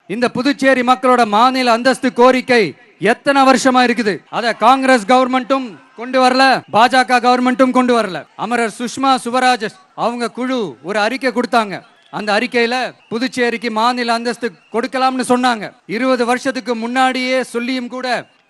இந்த புதுச்சேரி மக்களோட மாநில அந்தஸ்து கோரிக்கை எத்தனை வருஷமா இருக்குது. அத காங்கிரஸ் கவர்மெண்ட்டும் கொண்டு வரல, பாஜக கவர்மெண்ட்டும் கொண்டு வரல. அமரர் சுஷ்மா சுவராஜ் அவங்க குழு ஒரு அறிக்கை கொடுத்தாங்க. அந்த அறிக்கையில புதுச்சேரிக்கு மாநில அந்தஸ்து கொடுக்கலாம்னு சொன்னாங்க. 20 வருஷத்துக்கு முன்னாடியே சொல்லியும் கூட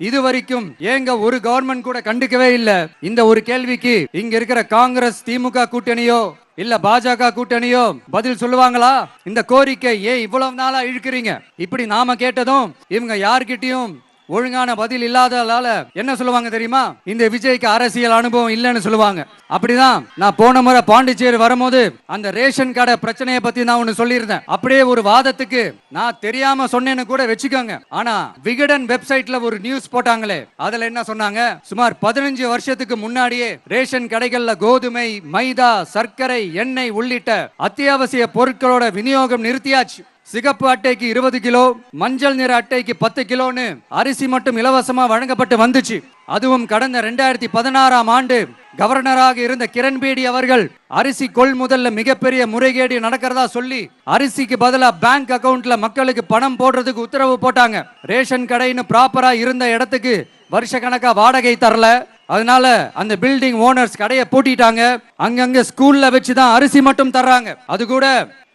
இதுவரைக்கும் ஏங்க ஒரு கவர்மெண்ட் கூட கண்டுக்கவே இல்ல. இந்த ஒரு கேள்விக்கு இங்க இருக்கிற காங்கிரஸ் திமுக கூட்டணியோ இல்ல பாஜக கூட்டணியோ பதில் சொல்லுவாங்களா? இந்த கோரிக்கை ஏன் இவ்வளவு நாளா இழுக்கிறீங்க? இப்படி நாம கேட்டதும் இவங்க யார்கிட்டயும் ஒழுங்கான பதில் இல்லாததால என்ன சொல்லுவாங்க தெரியுமா? இந்த விஜய்க்கு அரசியல் அனுபவம் இல்லைன்னு சொல்லுவாங்க. அப்படிதான் நான் போன முறை பாண்டிச்சேரி வரும்போது அந்த ரேஷன் கடை பிரச்சனையை பத்தி நான் ஒன்னு சொல்லியிருந்தேன். அப்படியே ஒரு வாதத்துக்கு நான் தெரியாம சொன்னேன்னு கூட வச்சுக்கோங்க. ஆனா விகடன் வெப்சைட்ல ஒரு நியூஸ் போட்டாங்களே, அதுல என்ன சொன்னாங்க? சுமார் 15 வருஷத்துக்கு முன்னாடியே ரேஷன் கடைகள்ல கோதுமை, மைதா, சர்க்கரை, எண்ணெய் உள்ளிட்ட அத்தியாவசிய பொருட்களோட விநியோகம் நிறுத்தியாச்சு. சிகப்பு அட்டைக்கு 20 கிலோ, மஞ்சள் நிற அட்டைக்கு 10 கிலோன்னு அரிசி மட்டும் இலவசமா வழங்கப்பட்டு வந்துச்சு. அதுவும் கடந்த 2016ஆம் ஆண்டு கவர்னராக இருந்த கிரண்பேடி அவர்கள் அரிசி கொள்முதல்ல மிகப்பெரிய முறைகேடு நடக்கிறதா சொல்லி அரிசிக்கு பதிலா பேங்க் அக்கவுண்ட்ல மக்களுக்கு பணம் போடுறதுக்கு உத்தரவு போட்டாங்க. ரேஷன் கடைன்னு ப்ராப்பரா இருந்த இடத்துக்கு வருஷ கணக்கா வாடகை தரல. அதனால அந்த பில்டிங் ஓனர்ஸ் கடையை பூட்டிட்டாங்க. அங்கங்க ஸ்கூல்ல வச்சுதான் அரிசி மட்டும் தர்றாங்க. அது கூட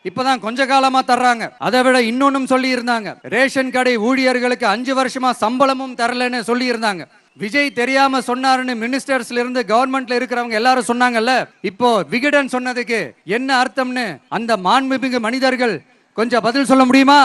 இப்பதான் கொஞ்ச காலமா தர்றாங்க. அதை விட இன்னொன்னும் சொல்லி இருந்தாங்க, ரேஷன் கடை ஊழியர்களுக்கு 5 வருஷமா சம்பளமும் தரலன்னு சொல்லி இருந்தாங்க. விஜய் தெரியாம சொன்னாருன்னு மினிஸ்டர்ஸ்ல இருந்து கவர்மெண்ட்ல இருக்கிறவங்க எல்லாரும் சொன்னாங்கல்ல. இப்போ விகடன் சொன்னதுக்கு என்ன அர்த்தம்னு அந்த மாண்புமிகு மனிதர்கள் கொஞ்சம் பதில் சொல்ல முடியுமா?